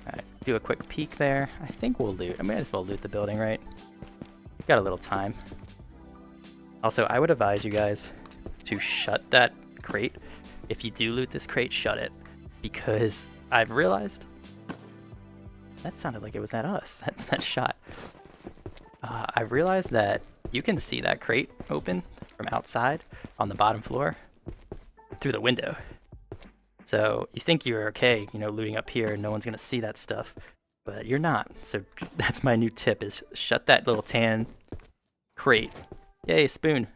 Speaker 1: Alright, do a quick peek there. I think we'll loot. I might as well loot the building, right? Got a little time. Also, I would advise you guys to shut that crate. If you do loot this crate, shut it. Because I've realized... That sounded like it was at us, that shot. I've realized that you can see that crate open from outside on the bottom floor through the window. So you think you're okay, you know, looting up here and no one's gonna see that stuff, but you're not. So that's my new tip, is shut that little tan crate. Yay, spoon.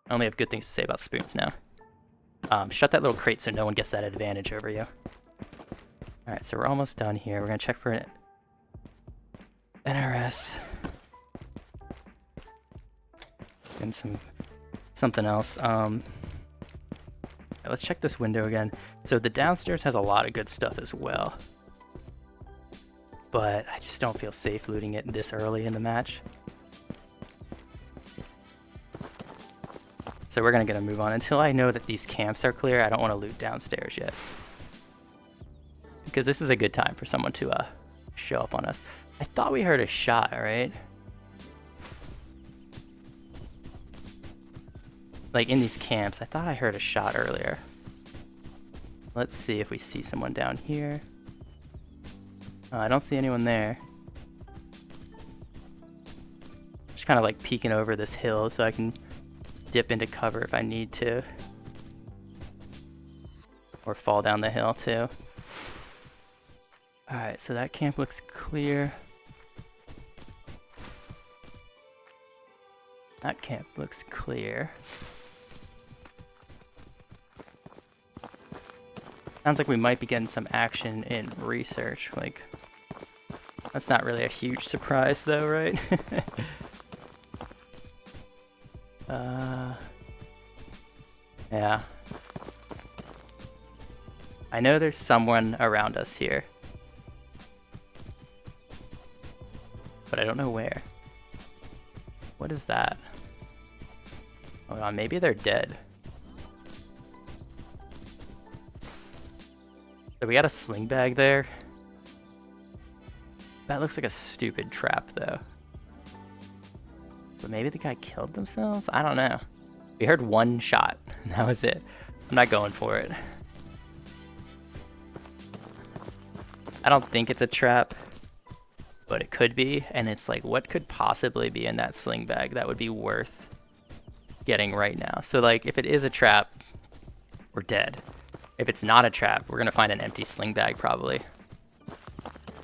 Speaker 1: I only have good things to say about spoons now. Shut that little crate so no one gets that advantage over you. Alright, so we're almost done here. We're gonna check for an NRS. And something else. Let's check this window again. So the downstairs has a lot of good stuff as well. But I just don't feel safe looting it this early in the match. So we're gonna move on. Until I know that these camps are clear, I don't want to loot downstairs yet. Because this is a good time for someone to show up on us. I thought we heard a shot, right? Like in these camps, I thought I heard a shot earlier. Let's see if we see someone down here. I don't see anyone there. Just kind of like peeking over this hill so I can dip into cover if I need to. Or fall down the hill too. Alright, so that camp looks clear. That camp looks clear. Sounds like we might be getting some action in research. Like, that's not really a huge surprise though, right? Yeah. I know there's someone around us here. But I don't know where. What is that? Hold on, maybe they're dead. So we got a sling bag there. That looks like a stupid trap, though. But maybe the guy killed themselves? I don't know. We heard one shot, and that was it. I'm not going for it. I don't think it's a trap, but it could be. And it's like, what could possibly be in that sling bag that would be worth getting right now? So like, if it is a trap, we're dead. If it's not a trap, we're gonna find an empty sling bag probably.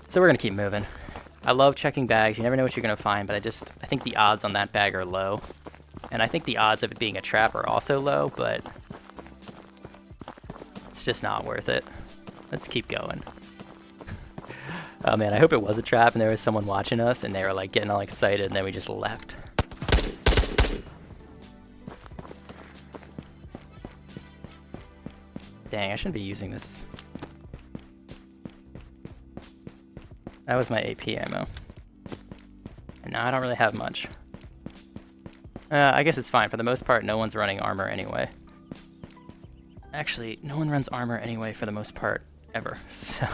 Speaker 1: So we're gonna keep moving. I love checking bags. You never know what you're gonna find, but I think the odds on that bag are low. And I think the odds of it being a trap are also low, but it's just not worth it. Let's keep going. Oh man, I hope it was a trap and there was someone watching us and they were like getting all excited and then we just left. Dang, I shouldn't be using this. That was my AP ammo. And now I don't really have much. I guess it's fine. For the most part, no one's running armor anyway. Actually, no one runs armor anyway for the most part, ever. So,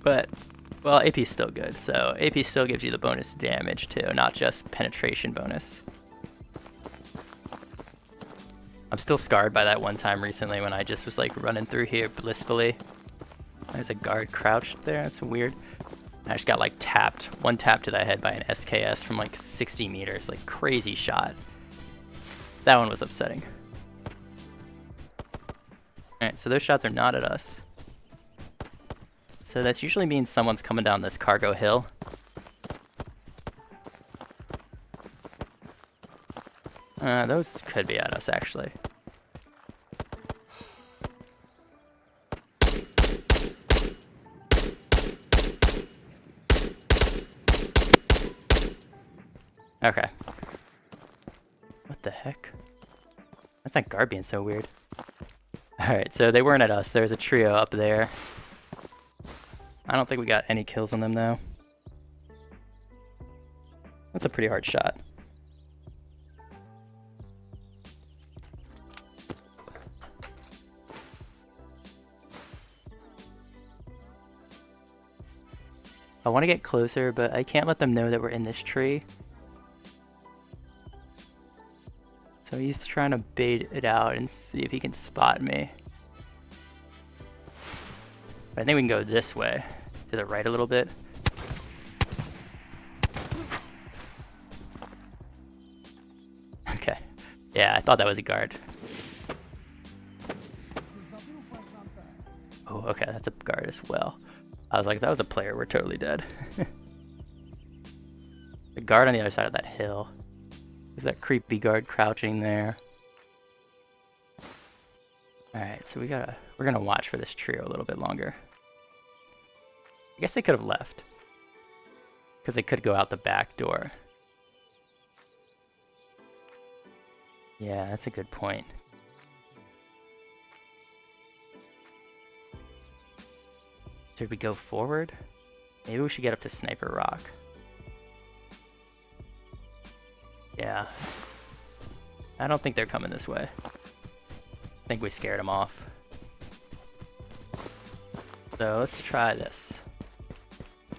Speaker 1: but, well, AP's still good. So AP still gives you the bonus damage too, not just penetration bonus. I'm still scarred by that one time recently when I just was like running through here blissfully. There's a guard crouched there. That's weird. I just got like tapped. One tap to the head by an SKS from like 60 meters. Like crazy shot. That one was upsetting. Alright, so those shots are not at us. So that usually means someone's coming down this cargo hill. Those could be at us actually. Okay. What the heck? That's that guard being so weird. Alright, so they weren't at us. There's a trio up there. I don't think we got any kills on them though. That's a pretty hard shot. I want to get closer, but I can't let them know that we're in this tree. So he's trying to bait it out and see if he can spot me. But I think we can go this way, to the right a little bit. Okay. Yeah, I thought that was a guard. Oh, okay, that's a guard as well. I was like, if that was a player, we're totally dead. The guard on the other side of that hill. There's that creepy guard crouching there. Alright, so we're gonna watch for this trio a little bit longer. I guess they could have left. Because they could go out the back door. Yeah, that's a good point. Should we go forward? Maybe we should get up to Sniper Rock. Yeah. I don't think they're coming this way. I think we scared them off. So let's try this.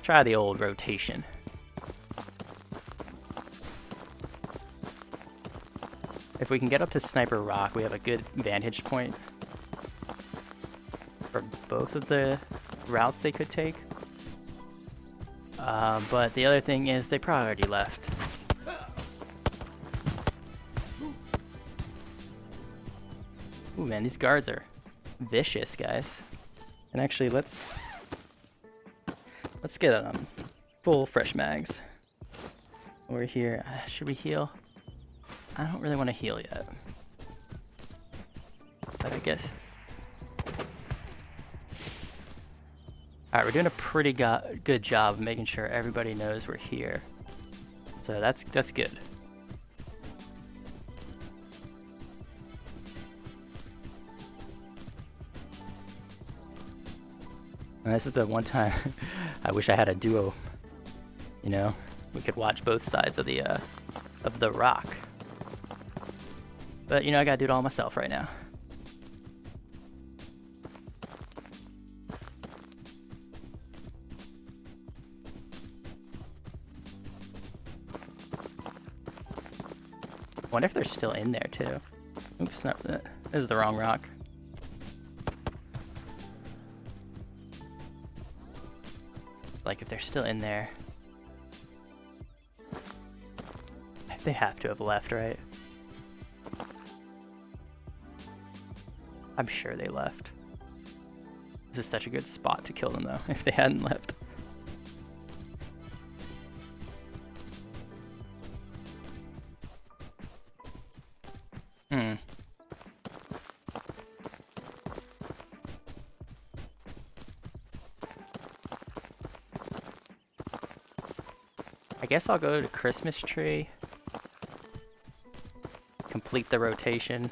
Speaker 1: Try the old rotation. If we can get up to Sniper Rock, we have a good vantage point for both of the routes they could take. But the other thing is they probably already left. Ooh man, these guards are vicious, guys. And actually, let's get full fresh mags. Over here, should we heal? I don't really want to heal yet. But I guess. Alright, we're doing a pretty good job of making sure everybody knows we're here. So that's good. And this is the one time I wish I had a duo. You know, we could watch both sides of the rock. But you know, I gotta do it all myself right now. Wonder if they're still in there too. Oops, no, this is the wrong rock. Like if they're still in there. They have to have left, right? I'm sure they left. This is such a good spot to kill them though, if they hadn't left. I guess I'll go to Christmas tree, complete the rotation,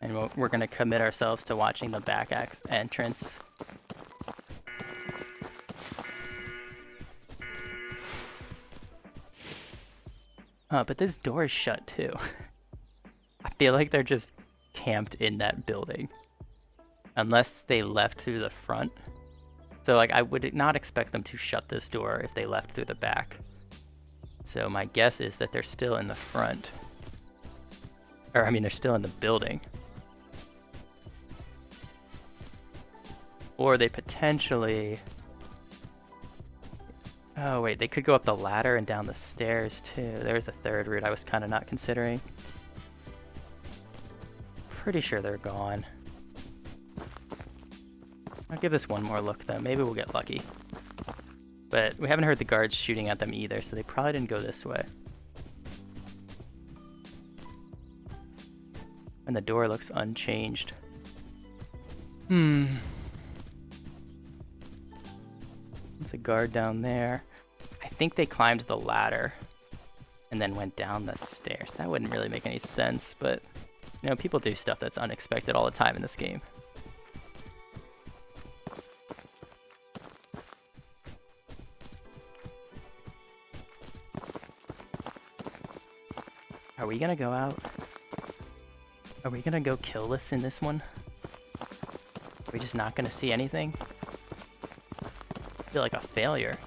Speaker 1: and we're gonna commit ourselves to watching the back entrance. But this door is shut too. I feel like they're just camped in that building, unless they left through the front. So like I would not expect them to shut this door if they left through the back. So my guess is that they're still in the front. Or I mean, they're still in the building. Or they potentially... Oh wait, they could go up the ladder and down the stairs too. There's a third route I was kind of not considering. Pretty sure they're gone. I'll give this one more look though. Maybe we'll get lucky. But we haven't heard the guards shooting at them either, so they probably didn't go this way. And the door looks unchanged. There's a guard down there. I think they climbed the ladder and then went down the stairs. That wouldn't really make any sense, but you know, people do stuff that's unexpected all the time in this game. Are we gonna go out? Are we gonna go kill this in this one? Are we just not gonna see anything? I feel like a failure.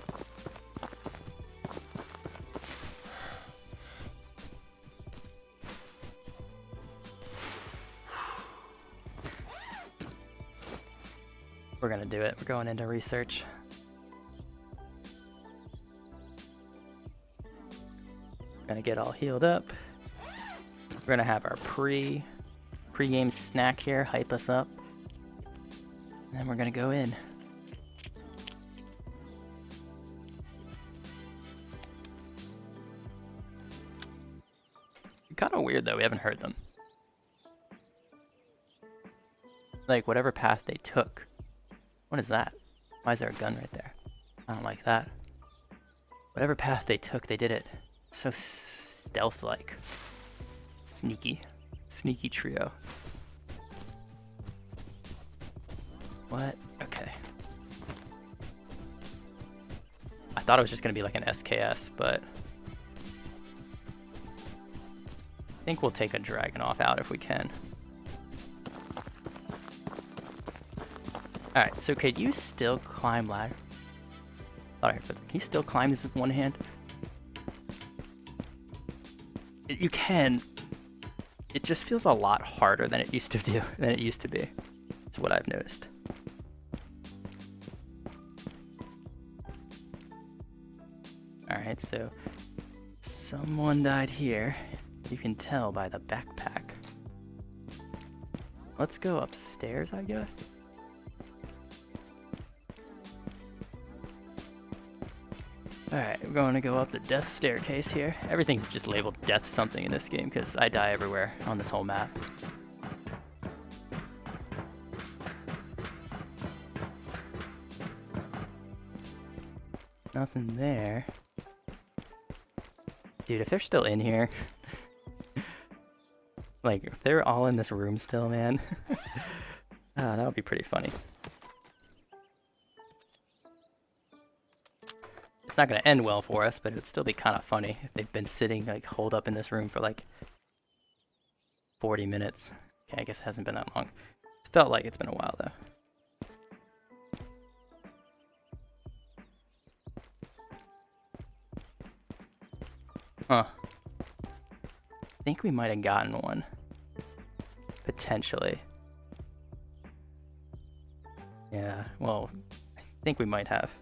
Speaker 1: We're gonna do it. We're going into research. We're gonna get all healed up. We're gonna have our pre-game snack here, hype us up. And then we're gonna go in. Kind of weird though, we haven't heard them. Like whatever path they took. What is that? Why is there a gun right there? I don't like that. Whatever path they took, they did it so stealth-like. Sneaky. Sneaky trio. What? Okay. I thought it was just gonna be like an SKS, but I think we'll take a Dragunov out if we can. Alright, so can you still climb ladder? Alright, but can you still climb this with one hand? You can. It just feels a lot harder than it used to be. That's what I've noticed. Alright, so someone died here. You can tell by the backpack. Let's go upstairs, I guess. Alright, we're going to go up the death staircase here. Everything's just labeled death something in this game because I die everywhere on this whole map. Nothing there. Dude, if they're still in here, like, if they're all in this room still, man, that would be pretty funny. It's not going to end well for us, but it would still be kind of funny if they've been sitting, like, holed up in this room for, like, 40 minutes. Okay, I guess it hasn't been that long. It's felt like it's been a while, though. Huh. think we might have gotten one. Potentially. Yeah, well, I think we might have.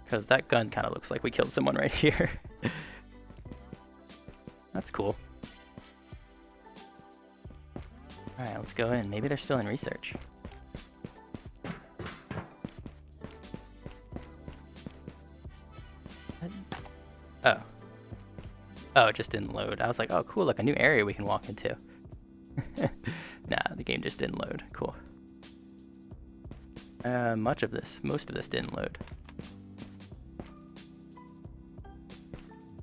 Speaker 1: Because that gun kind of looks like we killed someone right here. That's cool. Alright, let's go in. Maybe they're still in research. Oh. Oh, it just didn't load. I was like, oh cool, like a new area we can walk into. Nah, the game just didn't load. Cool. Most of this didn't load.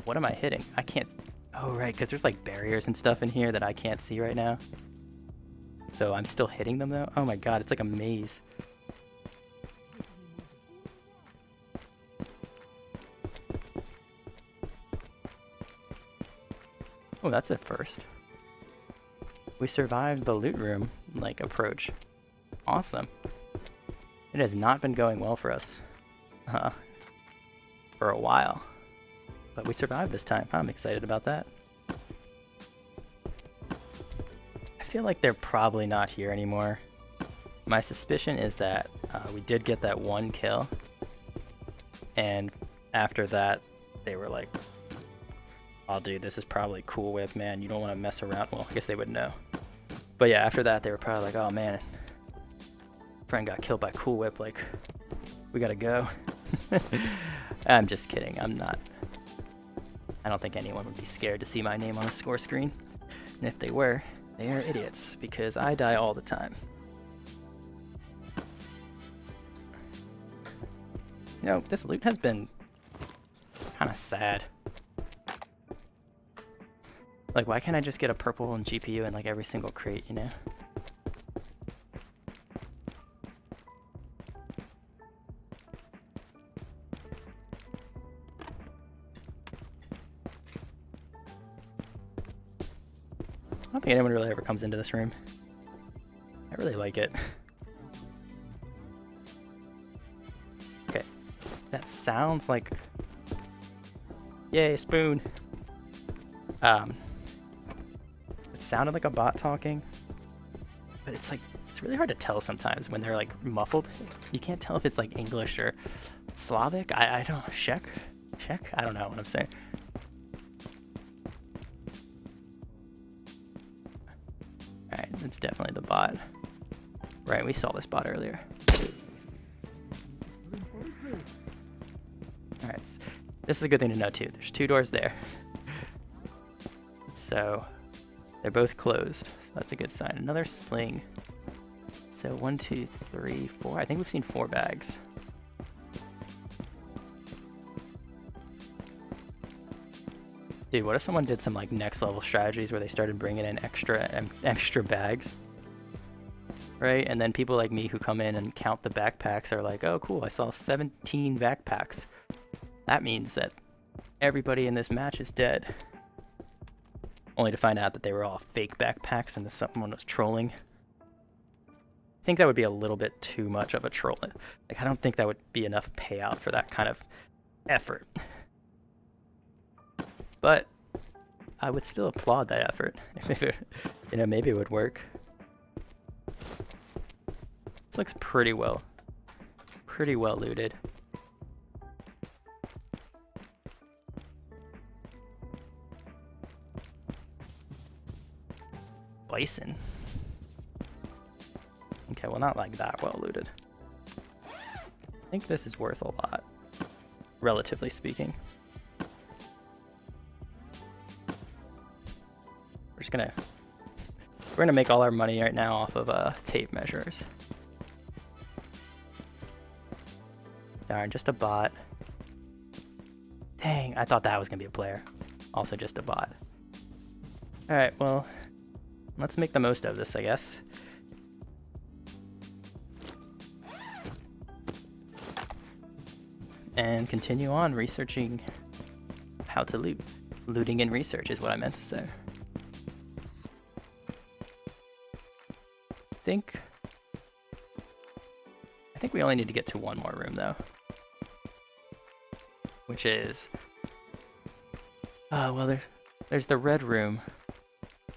Speaker 1: What am I hitting? I can't... Oh, right, because there's like barriers and stuff in here that I can't see right now. So I'm still hitting them though? Oh my god, it's like a maze. Oh, that's a first. We survived the loot room, like, approach. Awesome. It has not been going well for us. For a while. But we survived this time. I'm excited about that. I feel like they're probably not here anymore. My suspicion is that we did get that one kill. And after that, they were like, oh dude, this is probably Cool Whip, man. You don't want to mess around. Well, I guess they would know. But yeah, after that, they were probably like, oh man, friend got killed by Cool Whip. Like, we gotta go. I'm just kidding. I'm not. I don't think anyone would be scared to see my name on a score screen. And if they were, they are idiots, because I die all the time. You know, this loot has been kind of sad. Like, why can't I just get a purple and GPU in like every single crate, you know? I don't think anyone really ever comes into this room. I really like it. Okay. That sounds like... Yay, spoon! It sounded like a bot talking, but it's like, it's really hard to tell sometimes when they're like muffled. You can't tell if it's like English or Slavic. I don't, Czech? I don't know what I'm saying. Alright, it's definitely the bot. Right, we saw this bot earlier. Alright, this is a good thing to know too. There's 2 doors there. So they're both closed. So that's a good sign. Another sling. So 1, 2, 3, 4. I think we've seen 4 bags. Dude, what if someone did some like next level strategies where they started bringing in extra bags? Right? And then people like me who come in and count the backpacks are like, oh cool, I saw 17 backpacks. That means that everybody in this match is dead. Only to find out that they were all fake backpacks and that someone was trolling. I think that would be a little bit too much of a troll. Like, I don't think that would be enough payout for that kind of effort. But I would still applaud that effort. If it, you know, maybe it would work. This looks pretty well looted. Bison. Okay, well, not like that well looted. I think this is worth a lot, relatively speaking. We're gonna make all our money right now off of tape measures. Darn, just a bot. Dang, I thought that was gonna be a player. Also just a bot. Alright, well, let's make the most of this, I guess. And continue on researching how to loot. Looting and research is what I meant to say. I think we only need to get to one more room though. Which is... well, There's the red room.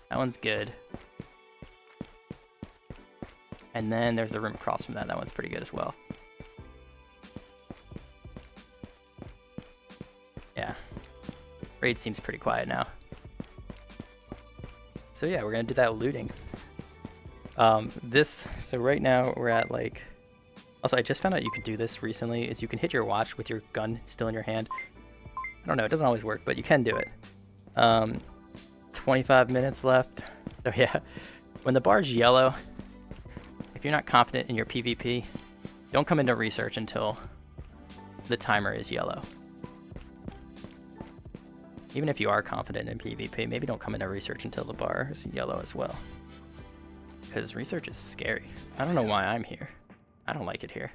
Speaker 1: That one's good. And then there's the room across from that. That one's pretty good as well. Yeah. Raid seems pretty quiet now. So yeah, we're gonna do that looting. So right now we're at like, also I just found out you can do this recently, is you can hit your watch with your gun still in your hand. I don't know, it doesn't always work, but you can do it. 25 minutes left. So yeah, when the bar's yellow, if you're not confident in your PvP, don't come into research until the timer is yellow. Even if you are confident in PvP, maybe don't come into research until the bar is yellow as well. Because research is scary. I don't know why I'm here. I don't like it here.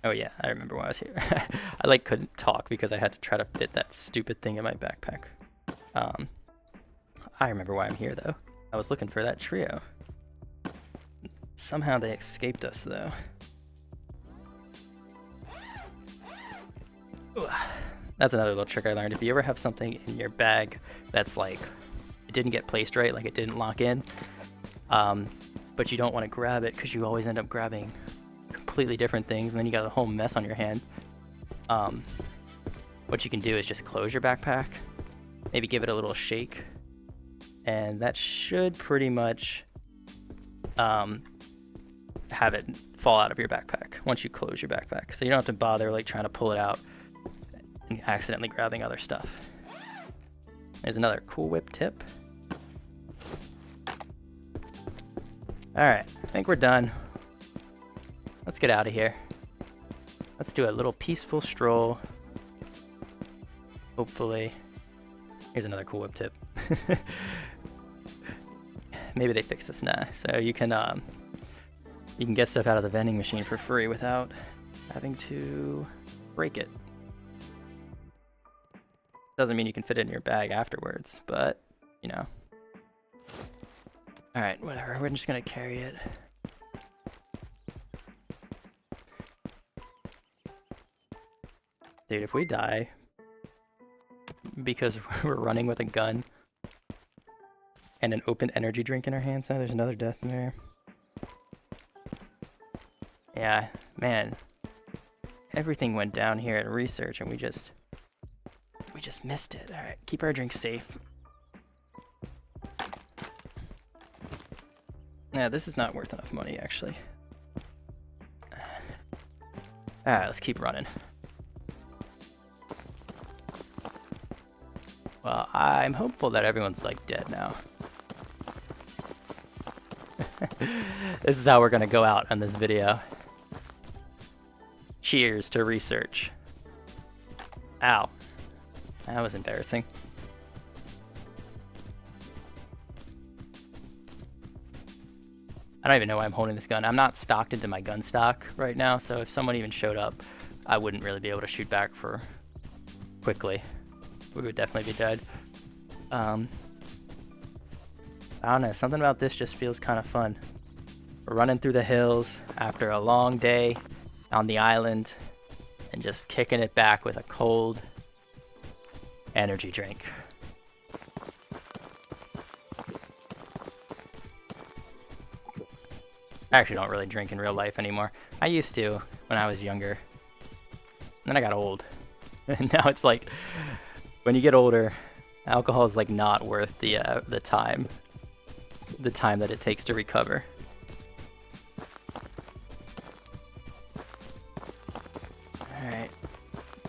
Speaker 1: Oh yeah, I remember why I was here. I like couldn't talk because I had to try to fit that stupid thing in my backpack. I remember why I'm here though. I was looking for that trio. Somehow they escaped us though. Ooh. That's another little trick I learned. If you ever have something in your bag that's like, it didn't get placed right, like it didn't lock in, but you don't want to grab it because you always end up grabbing completely different things and then you got a whole mess on your hand. What you can do is just close your backpack, maybe give it a little shake, and that should pretty much have it fall out of your backpack once you close your backpack. So you don't have to bother like trying to pull it out and accidentally grabbing other stuff. There's another Cool Whip tip. Alright, I think we're done. Let's get out of here. Let's do a little peaceful stroll. Hopefully. Here's another Cool Whip tip. Maybe they fixed this now. So you can get stuff out of the vending machine for free without having to break it. Doesn't mean you can fit it in your bag afterwards, but you know. Alright, whatever. We're just gonna carry it. Dude, if we die because we're running with a gun and an open energy drink in our hands now, there's another death in there. Yeah, man. Everything went down here at research and we just missed it. Alright, keep our drinks safe. Yeah, this is not worth enough money, actually. Alright, let's keep running. Well, I'm hopeful that everyone's, like, dead now. This is how we're gonna go out on this video. Cheers to research. Ow. That was embarrassing. I don't even know why I'm holding this gun. I'm not stocked into my gun stock right now, so if someone even showed up, I wouldn't really be able to shoot back for quickly. We would definitely be dead. I don't know, something about this just feels kind of fun. We're running through the hills after a long day on the island and just kicking it back with a cold energy drink. I actually don't really drink in real life anymore. I used to when I was younger. Then I got old. And now it's like, when you get older, alcohol is like not worth the time that it takes to recover. Alright.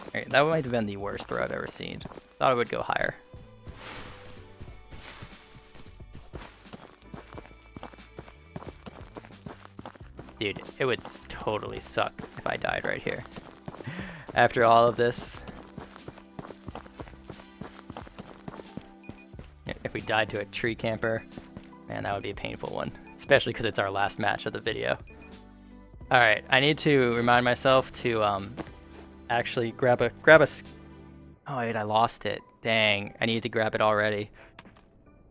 Speaker 1: Alright, that might have been the worst throw I've ever seen. Thought it would go higher. Dude, it would totally suck if I died right here. After all of this. If we died to a tree camper, man, that would be a painful one. Especially because it's our last match of the video. Alright, I need to remind myself to actually grab a... Oh wait, I lost it. Dang, I needed to grab it already.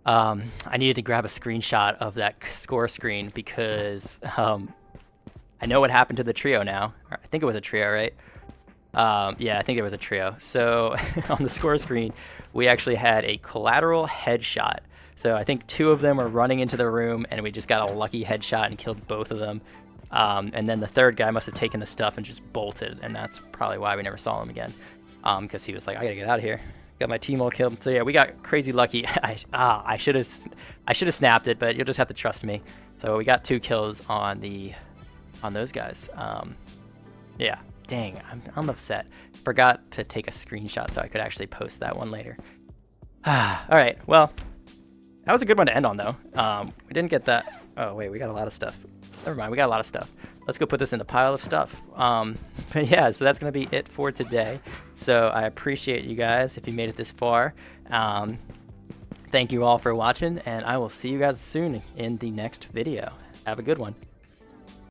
Speaker 1: I needed to grab a screenshot of that score screen because I know what happened to the trio now. I think it was a trio, right? Yeah, I think there was a trio. So on the score screen, we actually had a collateral headshot. So I think 2 of them were running into the room, and we just got a lucky headshot and killed both of them. And then the third guy must have taken the stuff and just bolted, and that's probably why we never saw him again. Because he was like, I gotta get out of here. Got my team all killed. So yeah, we got crazy lucky. I should have snapped it, but you'll just have to trust me. So we got 2 kills on those guys. Yeah, dang, I'm upset. Forgot to take a screenshot so I could actually post that one later. All right, well, that was a good one to end on though. We didn't get that. Oh wait, we got a lot of stuff. Never mind, we got a lot of stuff. Let's go put this in the pile of stuff. But yeah, so that's gonna be it for today. So I appreciate you guys if you made it this far. Thank you all for watching, and I will see you guys soon in the next video. Have a good one.